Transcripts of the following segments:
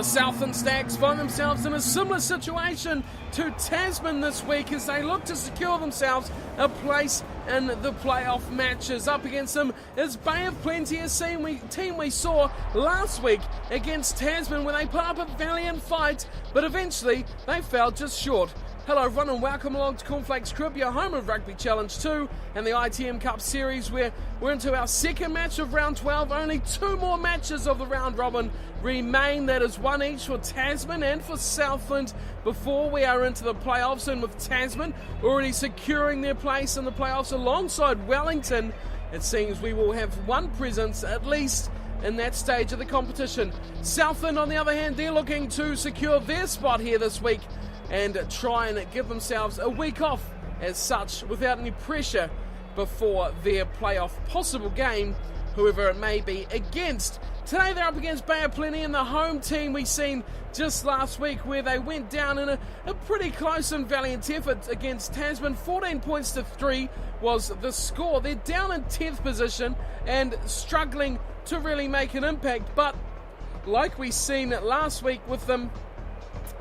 Southland Stags find themselves in a similar situation to Tasman this week as they look to secure themselves a place in the playoff matches. Up against them is Bay of Plenty, a team we saw last week against Tasman where they put up a valiant fight, but eventually they fell just short. Hello everyone and welcome along to Cornf1lakes Crib, your home of Rugby Challenge 2 and the ITM Cup series, where we're into our second match of round 12. Only two more matches of the round robin remain. That is one each for Tasman and for Southland before we are into the playoffs, and with Tasman already securing their place in the playoffs alongside Wellington, it seems we will have one presence at least in that stage of the competition. Southland, on the other hand, they're looking to secure their spot here this week and try and give themselves a week off as such without any pressure before their playoff possible game, whoever it may be against. Today they're up against Bay of Plenty and the home team we seen just last week, where they went down in a pretty close and valiant effort against Tasman. 14 points to 3 was the score. They're down in 10th position and struggling to really make an impact, but like we seen last week with them,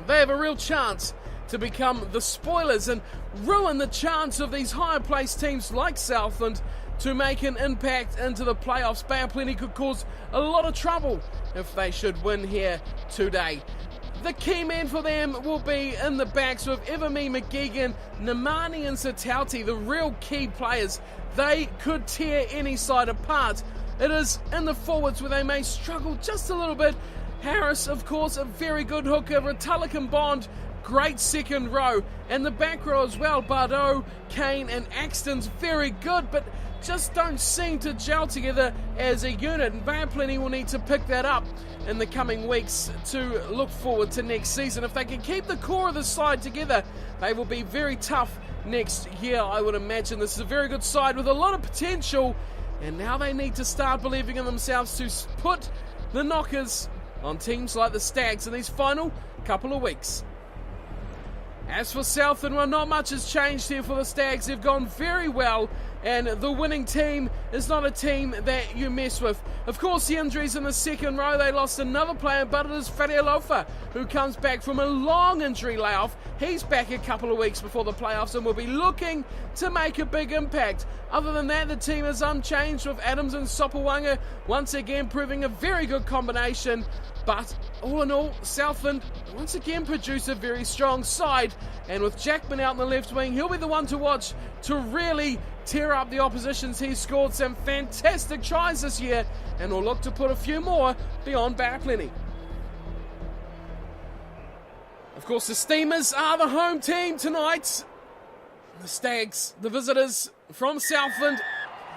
they have a real chance to become the spoilers and ruin the chance of these higher placed teams like Southland to make an impact into the playoffs. Bay of Plenty could cause a lot of trouble if they should win here today. The key men for them will be in the backs with Everme, McGeegan, Namani and Satauti, the real key players. They could tear any side apart. It is in the forwards where they may struggle just a little bit. Harris, of course, a very good hooker. Retallick and Bond, great second row. And the back row as well. Bardot, Kane and Axton's very good, but just don't seem to gel together as a unit. And Bay of Plenty will need to pick that up in the coming weeks to look forward to next season. If they can keep the core of the side together, they will be very tough next year, I would imagine. This is a very good side with a lot of potential, and now they need to start believing in themselves to put the knockers on teams like the Stags in these final couple of weeks. As for Southland, well, not much has changed here for the Stags. They've gone very well, and the winning team is not a team that you mess with. Of course, the injuries in the second row, they lost another player, but it is Farialofa who comes back from a long injury layoff. He's back a couple of weeks before the playoffs and will be looking to make a big impact. Other than that, the team is unchanged, with Adams and Sopawanga once again proving a very good combination. But all in all, Southland once again produce a very strong side, and with Jackman out in the left wing, he'll be the one to watch to really tear up the oppositions. He's scored some fantastic tries this year and will look to put a few more beyond Bay of Plenty. Of course, the Steamers are the home team tonight. The Stags, the visitors from Southland,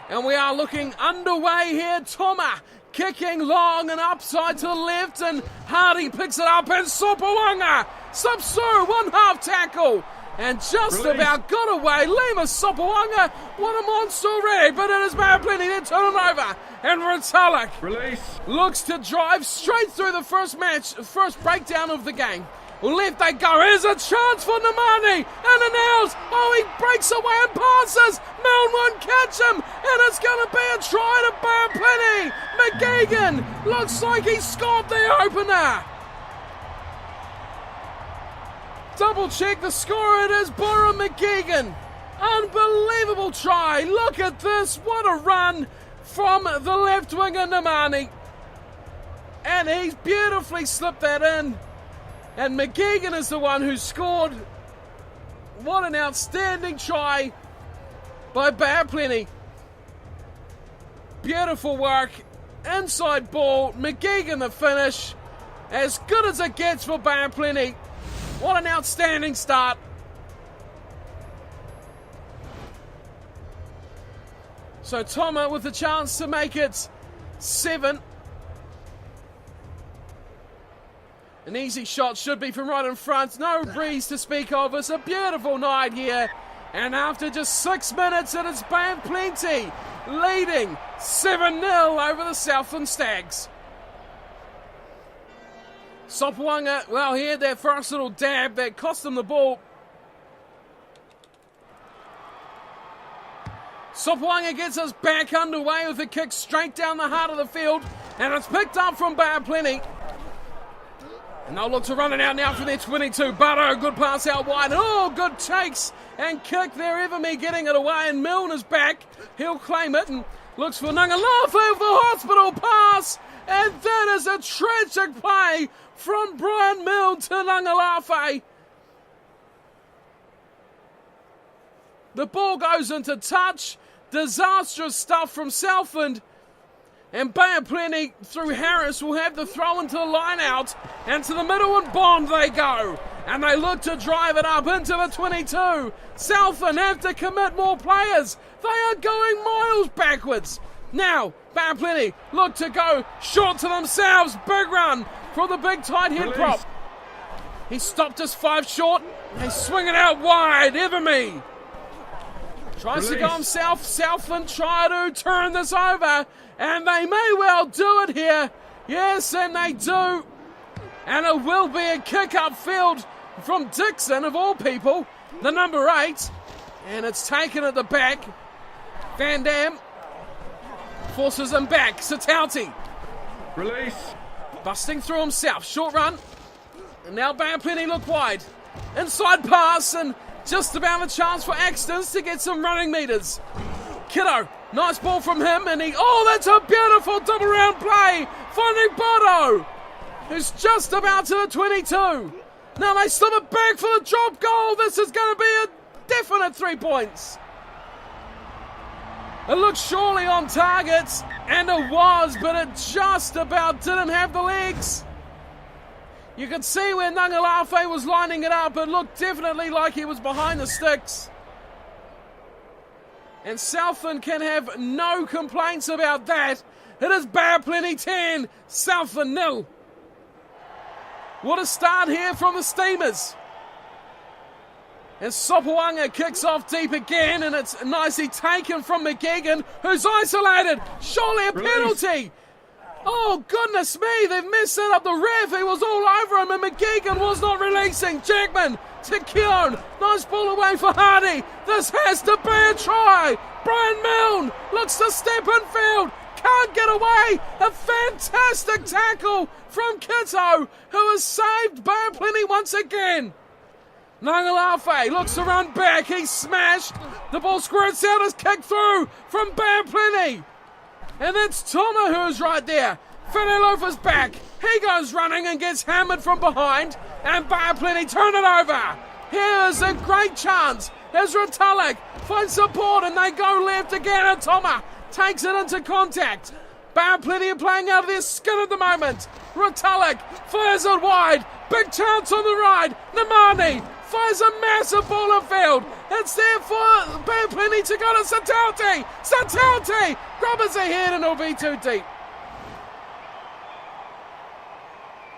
and we are looking underway here. Toma kicking long and upside to the left, and Hardy picks it up, and Sopawanga slips through, one half tackle, and just about got away. Lima Sopawanga, what a monster already, but it is Bay of Plenty. They're turning over, and Retallick looks to drive straight through the first breakdown of the game. Left they go. Here's a chance for Namani, and a nails. Oh, he breaks away and passes. Milne won't catch him, and it's going to be a try to Bay of Plenty. McGeegan looks like he scored the opener. Double check the score. It is Bora McGeegan. Unbelievable try. Look at this. What a run from the left winger Namani, and he's beautifully slipped that in. And McGeegan is the one who scored. What an outstanding try by Bay of Plenty. Beautiful work. Inside ball. McGeegan the finish. As good as it gets for Bay of Plenty. What an outstanding start. So Toma with the chance to make it 7. An easy shot should be from right in front. No breeze to speak of. It's a beautiful night here. And after just 6 minutes, it is Bay of Plenty leading 7-0 over the Southland Stags. Sopawanga, well, he had that first little dab that cost him the ball. Sopawanga gets us back underway with a kick straight down the heart of the field. And it's picked up from Bay of Plenty. And they'll look to run it out now from their 22. Barrow, good pass out wide. Oh, good takes and kick there. Everme getting it away, and Milner's back. He'll claim it and looks for Nangalafe for hospital pass. And that is a tragic play from Brian Milne to Nangalafe. The ball goes into touch. Disastrous stuff from Southland. And Bay of Plenty through Harris will have the throw into the line out. And to the middle and Bond they go. And they look to drive it up into the 22. Southland have to commit more players. They are going miles backwards. Now, Bay of Plenty look to go short to themselves. Big run for the big tight head prop. He stopped us 5 short. They swing it out wide. Everme tries to go himself. Southland try to turn this over. And they may well do it here. Yes, and they do. And it will be a kick upfield from Dixon, of all people, the number 8. And it's taken at the back. Van Dam forces him back. Satauti. Release. Busting through himself. Short run. And now Bay of Plenty look wide. Inside pass and just about a chance for Axtons to get some running meters. Kiddo, nice ball from him, and that's a beautiful double round play. Finding Bodo, who's just about to the 22. Now they slip it back for the drop goal. This is going to be a definite 3 points. It looked surely on target, and it was, but it just about didn't have the legs. You could see where Nangalafe was lining it up. It looked definitely like he was behind the sticks. And Southland can have no complaints about that. It is Bay of Plenty 10, Southland 0. What a start here from the Steamers. And Sopawanga kicks off deep again, and it's nicely taken from McGeegan, who's isolated. Surely a penalty. Oh, goodness me, they've messed it up. The ref, he was all over him, and McGeegan was not releasing. Jackman to Keown. Nice ball away for Hardy. This has to be a try. Brian Milne looks to step in field. Can't get away. A fantastic tackle from Kitto, who has saved Bay of Plenty once again. Nangalafe looks to run back. He's smashed. The ball squirts out as kicked through from Bay of Plenty. And that's Toma who's right there. Finelofa's back. He goes running and gets hammered from behind. And Bay of Plenty turn it over. Here's a great chance. Ezra Tulloch finds support and they go left again. And Toma takes it into contact. Bay of Plenty are playing out of their skin at the moment. Rutulloch fires it wide. Big chance on the right. Namani fires a massive ball in field. It's there for Bay of Plenty to go to Satauti. Satauti grabs ahead and it'll be too deep.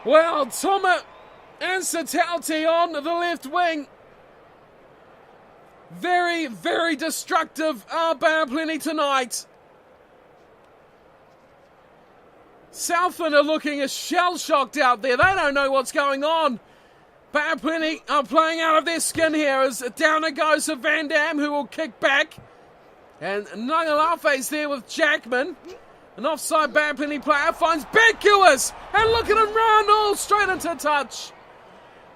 Well, Toma and Satauti on the left wing. Very, very destructive are Bay of Plenty tonight. Southland are looking as shell-shocked out there. They don't know what's going on. Bay of Plenty are playing out of their skin here as down it goes to Van Dam, who will kick back. And Nangalafe's there with Jackman. An offside Bay of Plenty player finds Beckuis. And look at him run all straight into touch.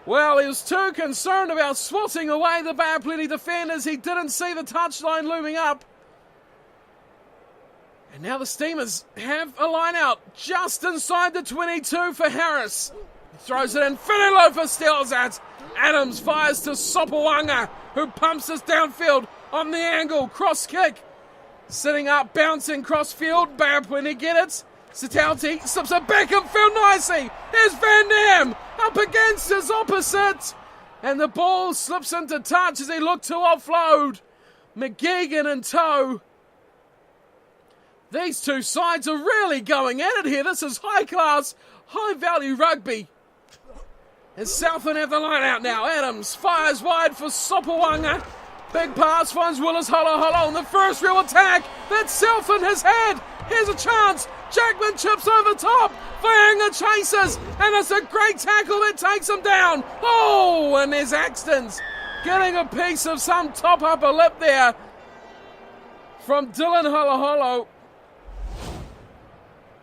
Well, he was too concerned about swatting away the Bay of Plenty defenders. He didn't see the touchline looming up. And now the Steamers have a line out just inside the 22 for Harris. He throws it in. Finelofa steals it. Adams fires to Sopawanga, who pumps us downfield on the angle. Cross kick. Sitting up, bouncing cross field. Bay of Plenty get it. Satauti slips it back in field nicely. Here's Van Dam up against his opposite. And the ball slips into touch as he looked to offload. McGeegan in tow. These two sides are really going at it here. This is high-class, high-value rugby. And Southland have the line out now. Adams fires wide for Sopawanga. Big pass finds Willis Holo on the first real attack that Southland has had. Here's a chance. Jackman chips over top. Vaianga chases. And it's a great tackle that takes him down. Oh, and there's Axtons getting a piece of some top upper lip there from Dylan Holo.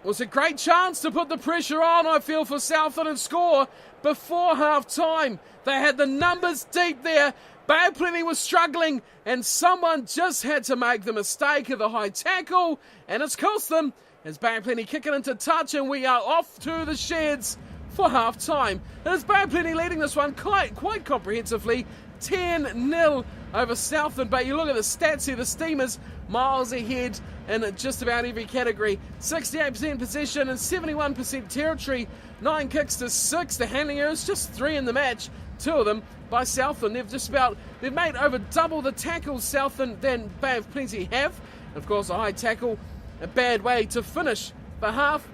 It was a great chance to put the pressure on, I feel, for Southland and score. before half-time. They had the numbers deep there. Bay of Plenty was struggling, and someone just had to make the mistake of the high tackle, and it's cost them as Bay of Plenty kick it into touch, and we are off to the sheds for half-time. It's Bay of Plenty leading this one quite comprehensively, 10-0 over Southland. But you look at the stats here, the Steamers miles ahead in just about every category. 68% possession and 71% territory. 9 kicks to 6. The handling errors, just 3 in the match. 2 of them by Southland. They've made over double the tackles Southland than Bay of Plenty have. And of course, a high tackle, a bad way to finish the half,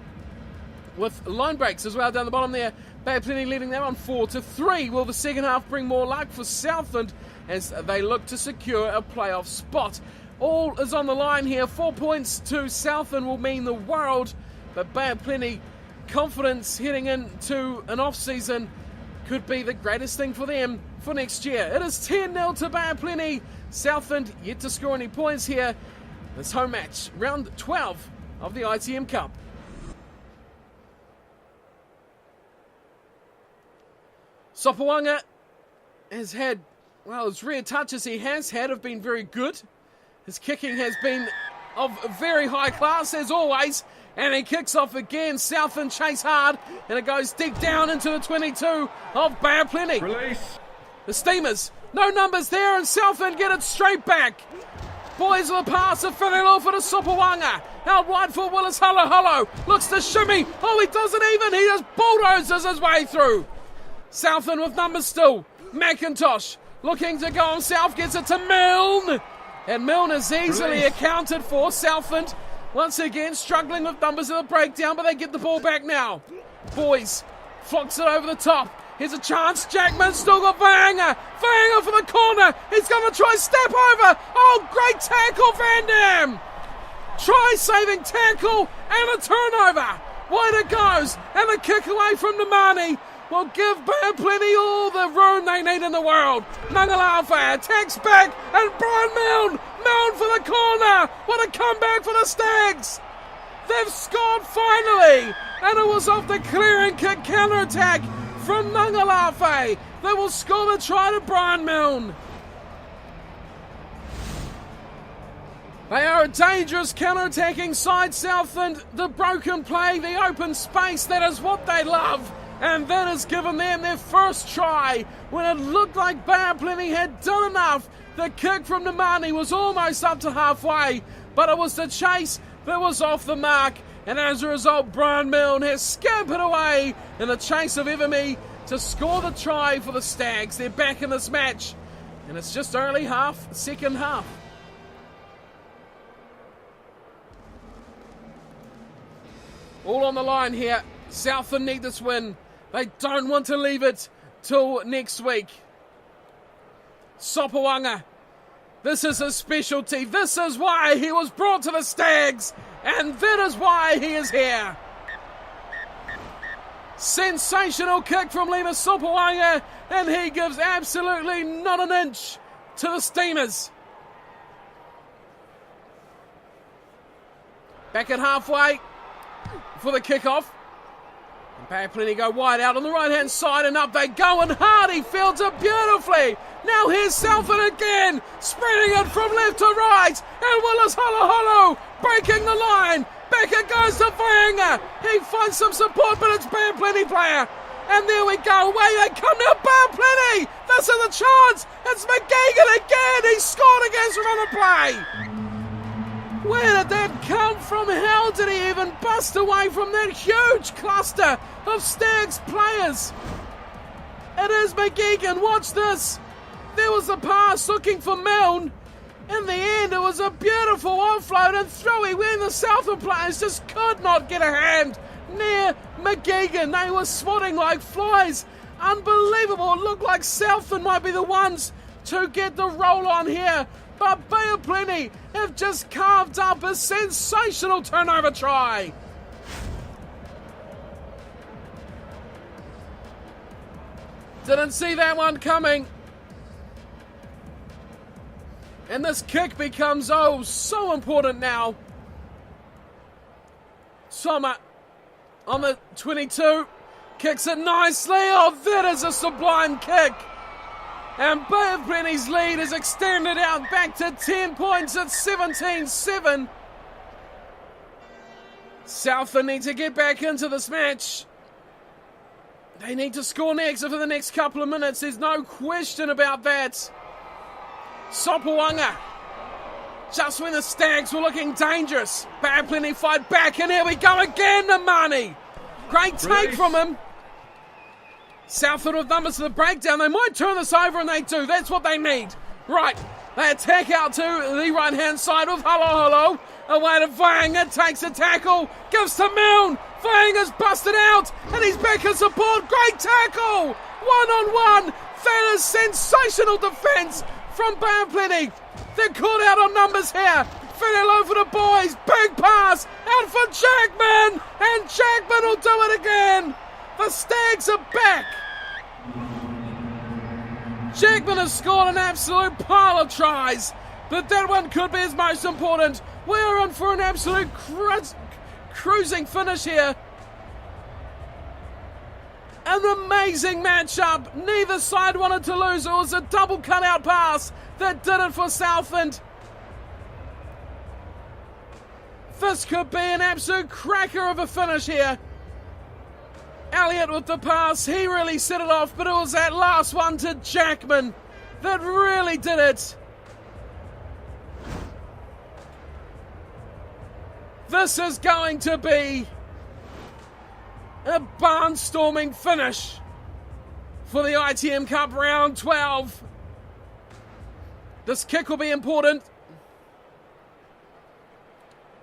with line breaks as well down the bottom there. Bay of Plenty leading that one 4-3. Will the second half bring more luck for Southland as they look to secure a playoff spot? All is on the line here. 4 points to Southland will mean the world, but Bay of Plenty confidence heading into an off-season could be the greatest thing for them for next year. It is 10-0 to Bay of Plenty. Southland yet to score any points here. This home match, round 12 of the ITM Cup. Sopawanga has had, well, his rear touches he has had have been very good. His kicking has been of very high class as always, and he kicks off again. Southland chase hard, and it goes deep down into the 22 of Bay of Plenty. Release. The Steamers, no numbers there, and Southland get it straight back. Boys with a pass of Whenelo for the Sopawanga. Out wide for Willis Holo. Looks to shimmy. Oh, he doesn't even. He just bulldozes his way through. Southland with numbers still. McIntosh looking to go on south, gets it to Milne. And Milne is easily accounted for. Southland once again struggling with numbers in the breakdown, but they get the ball back now. Boys flocks it over the top. Here's a chance. Jackman still got Vaanga. Vaanga for the corner. He's going to try step over. Oh, great tackle, Van Dam. Try saving tackle and a turnover. Wide it goes. And the kick away from Namani will give Bay of Plenty all the room they need in the world. Nangalafa attacks back, and Brian Milne for the corner. What a comeback for the Stags. They've scored finally, and it was off the clearing kick counter-attack from Nangalafa. They will score the try to Brian Milne. They are a dangerous counter-attacking side, Southland. The broken play, the open space, that is what they love. And that has given them their first try when it looked like Bay of Plenty had done enough. The kick from Namani was almost up to halfway, but it was the chase that was off the mark. And as a result, Brian Milne has scampered away in the chase of Everme to score the try for the Stags. They're back in this match, and it's just early second half. All on the line here. Southland need this win. They don't want to leave it till next week. Sopawanga. This is his specialty. This is why he was brought to the Stags. And that is why he is here. Sensational kick from Lima Sopawanga. And he gives absolutely not an inch to the Steamers. Back at halfway for the kickoff. Bay of Plenty go wide out on the right-hand side, and up they go, and Hardy fields it beautifully. Now here's Southland again, spreading it from left to right, and Willis Holo breaking the line. Back it goes to Vaanga. He finds some support, but it's Bay of Plenty player. And there we go, away they come now, Bay of Plenty. This is a chance. It's McGeegan again. He scored against another play. Where did that come from? How did he even bust away from that huge cluster of Stags players? It is McGeegan. Watch this. There was a pass looking for Milne. In the end, it was a beautiful offload and throwy when the Southland players just could not get a hand near McGeegan. They were swatting like flies. Unbelievable. It looked like Southland might be the ones to get the roll on here. But Bay of Plenty have just carved up a sensational turnover try. Didn't see that one coming. And this kick becomes, so important now. Sommer on the 22. Kicks it nicely. Oh, that is a sublime kick. And Bay of Plenty's lead is extended out back to 10 points at 17-7. Southland need to get back into this match. They need to score next for the next couple of minutes. There's no question about that. Sopawanga. Just when the Stags were looking dangerous. Bay of Plenty fight back, and here we go again, Namani. Great take from him. Southland with numbers to the breakdown. They might turn this over, and they do. That's what they need. Right. They attack out to the right-hand side with Halo. Away to Vaanga, takes a tackle, gives to Milne. Vaanga's busted out, and he's back in support. Great tackle! One-on-one. That is sensational defence from Bay of Plenty. They're caught out on numbers here. Whenelo for the boys. Big pass out for Jackman, and Jackman will do it again. The Stags are back. Jackman has scored an absolute pile of tries, but that one could be his most important. We're in for an absolute cruising finish here. An amazing matchup. Neither side wanted to lose. It was a double cutout pass that did it for Southland. This could be an absolute cracker of a finish here. Elliott with the pass, he really set it off, but it was that last one to Jackman that really did it. This is going to be a barnstorming finish for the ITM Cup round 12. This kick will be important.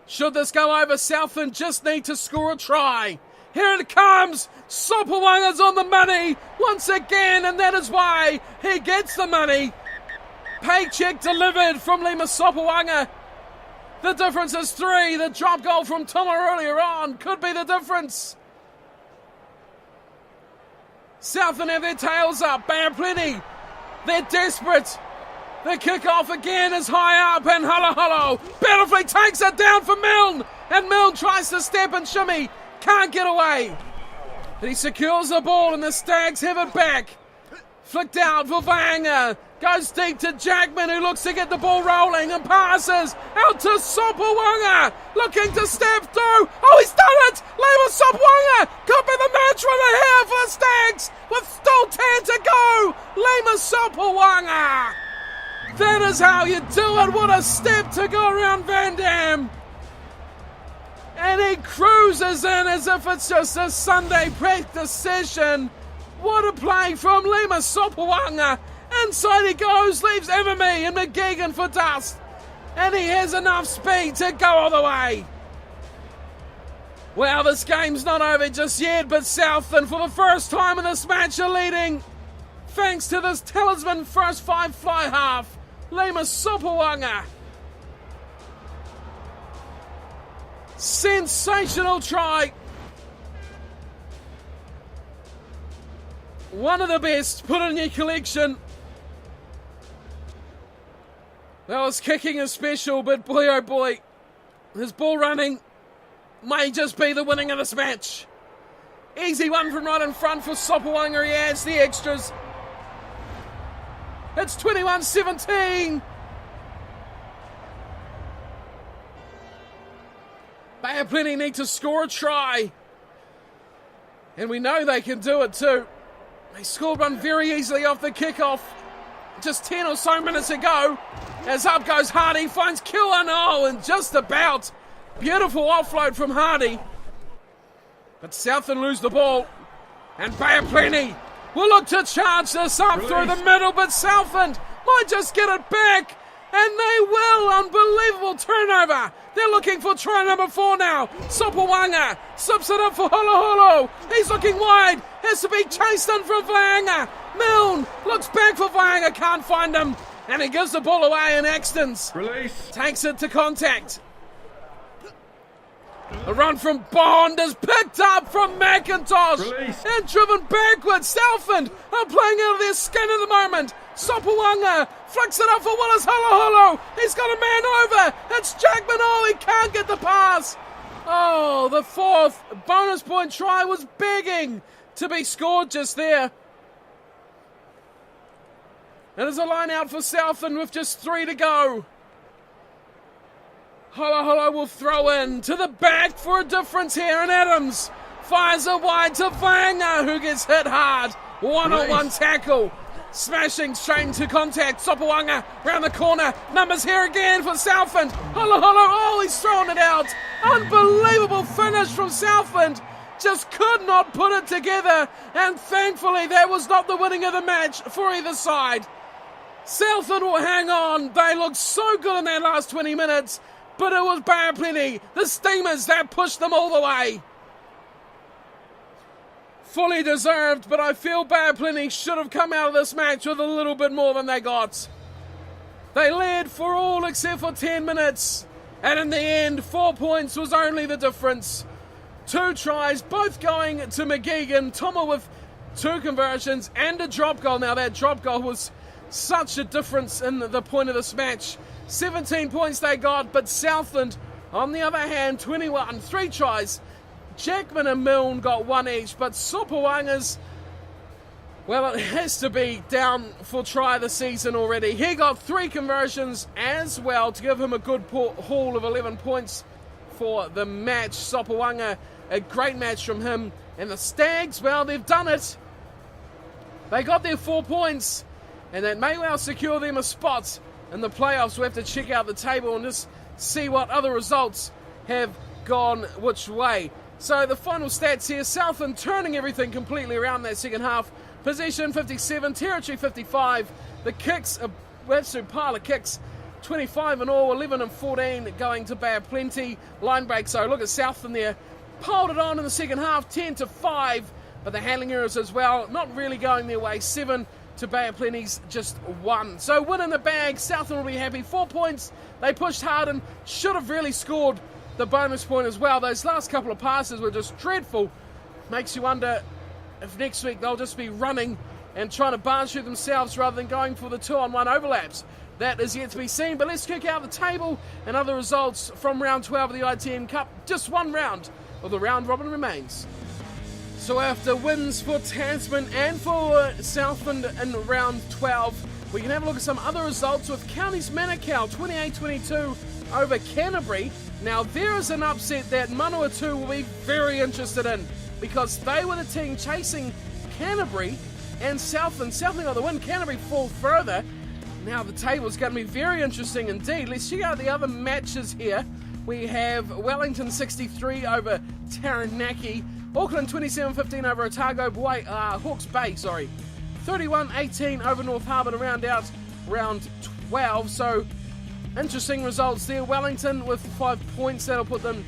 Should this go over, Southland just need to score a try. Here it comes. Sopawanga's on the money once again, and that is why he gets the money. Paycheck delivered from Lima Sopawanga. The difference is 3. The drop goal from Toma earlier on could be the difference. Southland have their tails up. Bay of Plenty, they're desperate. The kickoff again is high up, and Halo beautifully takes it down for Milne. And Milne tries to step and shimmy. Can't get away. But he secures the ball, and the Stags have it back. Flicked out for Vaanga. Goes deep to Jackman, who looks to get the ball rolling and passes out to Sopawanga. Looking to step through. Oh, he's done it! Lima Sopawanga could be the match winner here for the Stags with still 10 to go. Lima Sopawanga. That is how you do it. What a step to go around Van Dam. And he cruises in as if it's just a Sunday practice session. What a play from Lima Sopawanga. Inside he goes, leaves Emily and McGeegan for dust. And he has enough speed to go all the way. Well, this game's not over just yet, but Southland for the first time in this match are leading. Thanks to this talisman first 5 fly half, Lima Sopawanga. Sensational try. One of the best. Put in your collection. Well, his kicking is special, but boy oh boy, his ball running may just be the winning of this match. Easy one from right in front for Sopawanga. He adds the extras. It's 21-17. Bay of Plenty need to score a try. And we know they can do it too. They scored one very easily off the kickoff just 10 or so minutes ago. As up goes Hardy, finds Killen. Oh, and just about. Beautiful offload from Hardy. But Southland lose the ball. And Bay of Plenty will look to charge this up through the middle, but Southland might just get it back. And they will. Unbelievable turnover. They're looking for try number 4 now. Sopawanga slips it up for Holo. He's looking wide. Has to be chased in from Vaanga. Milne looks back for Vaanga. Can't find him. And he gives the ball away, and Axtons takes it to contact. A run from Bond is picked up from McIntosh and driven backwards. Southland are playing out of their skin at the moment. Sopawanga flicks it up for Willis Holo. He's got a man over. It's Jackman. Oh, he can't get the pass. Oh, the 4th bonus point try was begging to be scored just there. It is a line out for Southland with just 3 to go. Holo will throw in to the back for a difference here, and Adams fires it wide to Vanga, who gets hit hard. One-on-one tackle. Smashing straight into contact. Sopawanga round the corner. Numbers here again for Southland. Holo. Oh, he's thrown it out. Unbelievable finish from Southland. Just could not put it together. And thankfully, that was not the winning of the match for either side. Southland will hang on. They looked so good in that last 20 minutes. But it was Bay of Plenty, the Steamers, that pushed them all the way. Fully deserved, but I feel Bay of Plenty should have come out of this match with a little bit more than they got. They led for all except for 10 minutes, and in the end, 4 points was only the difference. 2 tries, both going to McGeegan. Tomo with 2 conversions and a drop goal. Now that drop goal was such a difference in the point of this match. 17 points they got, but Southland, on the other hand, 21, 3 tries. Jackman and Milne got 1 each, but Sopawanga's, well, it has to be down for try of the season already. He got 3 conversions as well to give him a good haul of 11 points for the match. Sopawanga, a great match from him. And the Stags, well, they've done it. They got their 4 points, and that may well secure them a spot in the playoffs. We have to check out the table and just see what other results have gone which way. So the final stats here, Southland turning everything completely around that second half. Possession 57, territory 55. The kicks, absolute pile of kicks, 25 in all, 11 and 14 going to Bay of Plenty. Line break, so look at Southland there. Piled it on in the second half, 10 to 5. But the handling errors as well, not really going their way. 7 to Bay of Plenty's just 1. So win in the bag, Southland will be happy. 4 points, they pushed hard and should have really scored the bonus point as well. Those last couple of passes were just dreadful. Makes you wonder if next week they'll just be running and trying to barge through themselves rather than going for the 2-on-1 overlaps. That is yet to be seen, but let's kick out the table and other results from round 12 of the ITM Cup. Just one round of the round robin remains. So after wins for Tasman and for Southland in round 12, we can have a look at some other results with Counties Manukau 28-22 over Canterbury. Now there is an upset that Manawatu will be very interested in, because they were the team chasing Canterbury, and Southland got the win. Canterbury fall further. Now the table is going to be very interesting indeed. Let's check out the other matches here. We have Wellington 63 over Taranaki. Auckland 27-15 over Otago. Hawke's Bay, 31-18 over North Harbour to round out round 12. So interesting results there. Wellington with 5 points. That'll put them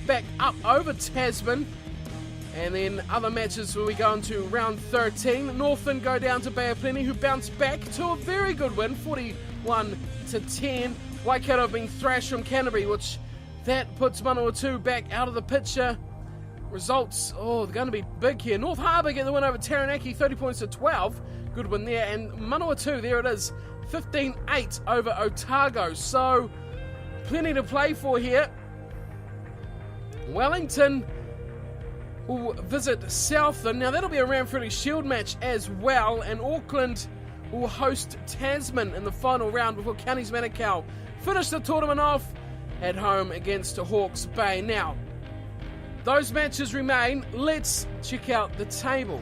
back up over Tasman. And then other matches where we go into round 13. Northland go down to Bay of Plenty, who bounce back to a very good win, 41-10. Waikato have been thrashed from Canterbury, which that puts Manawatu back out of the picture. Results, they're going to be big here. North Harbour get the win over Taranaki, 30 points to 12. Good win there. And Manawatu, there it is, 15-8 over Otago. So plenty to play for here. Wellington will visit Southland. Now that'll be a Ranfurly Shield match as well, and Auckland will host Tasman in the final round before Counties Manukau finish the tournament off at home against Hawke's Bay. Now, those matches remain. Let's check out the table.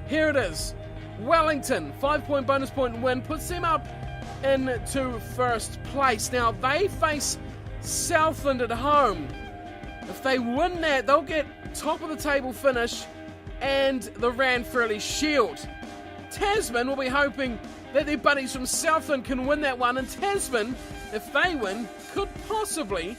Here it is. Wellington, 5-point bonus point win, puts them up into first place. Now they face Southland at home. If they win that, they'll get top of the table finish and the Ranfurly Shield. Tasman will be hoping that their buddies from Southland can win that one, and Tasman, if they win, could possibly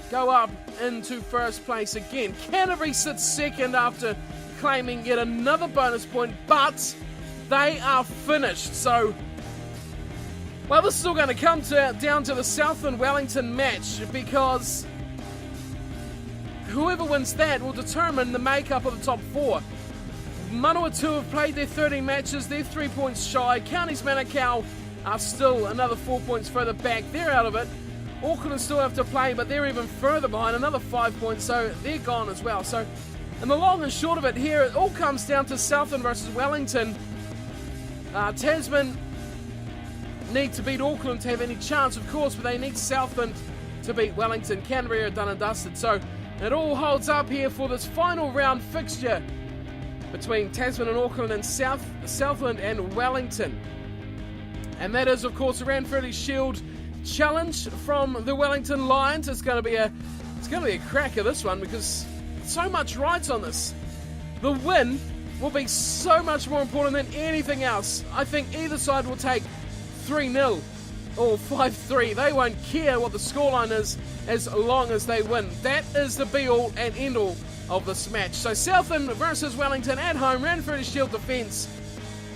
go up into first place again. Canterbury sits second after claiming yet another bonus point, but they are finished. So, well, this is all going to come down to the Southland-Wellington match, because whoever wins that will determine the makeup of the top 4. Manawatu have played their 13 matches. They're 3 points shy. Counties Manukau are still another 4 points further back. They're out of it. Auckland still have to play, but they're even further behind, another 5 points, so they're gone as well. So And the long and short of it here, it all comes down to Southland versus Wellington. Tasman need to beat Auckland to have any chance, of course, but they need Southland to beat Wellington. Canterbury are done and dusted, so it all holds up here for this final round fixture between Tasman and Auckland and Southland and Wellington. And that is, of course, the Ranfurly Shield challenge from the Wellington Lions. It's going to be a cracker, this one, because so much rides on this. The win will be so much more important than anything else. I think either side will take 3-0 or 5-3. They won't care what the scoreline is as long as they win. That is the be-all and end-all of this match. So Southland versus Wellington at home, Ranfurly Shield defence,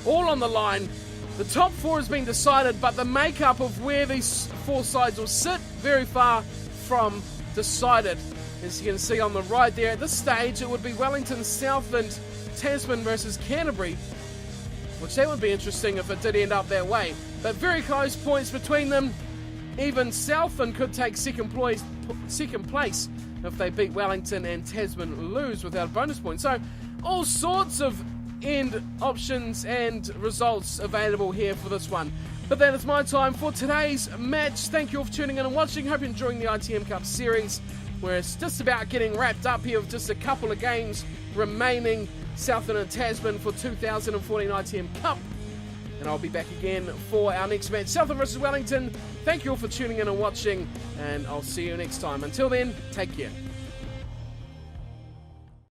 all on the line. The top four has been decided, but the makeup of where these four sides will sit, very far from decided. As you can see on the right there, at this stage it would be Wellington, Southland, Tasman versus Canterbury, which that would be interesting if it did end up that way. But very close points between them. Even Southland could take second place if they beat Wellington and Tasman lose without a bonus point. So all sorts of end options and results available here for this one. But that is my time for today's match. Thank you all for tuning in and watching. Hope you're enjoying the ITM Cup series, where it's just about getting wrapped up here with just a couple of games remaining. Southland and Tasman for 2014 ITM Cup. And I'll be back again for our next match, Southland versus Wellington. Thank you all for tuning in and watching, and I'll see you next time. Until then, take care.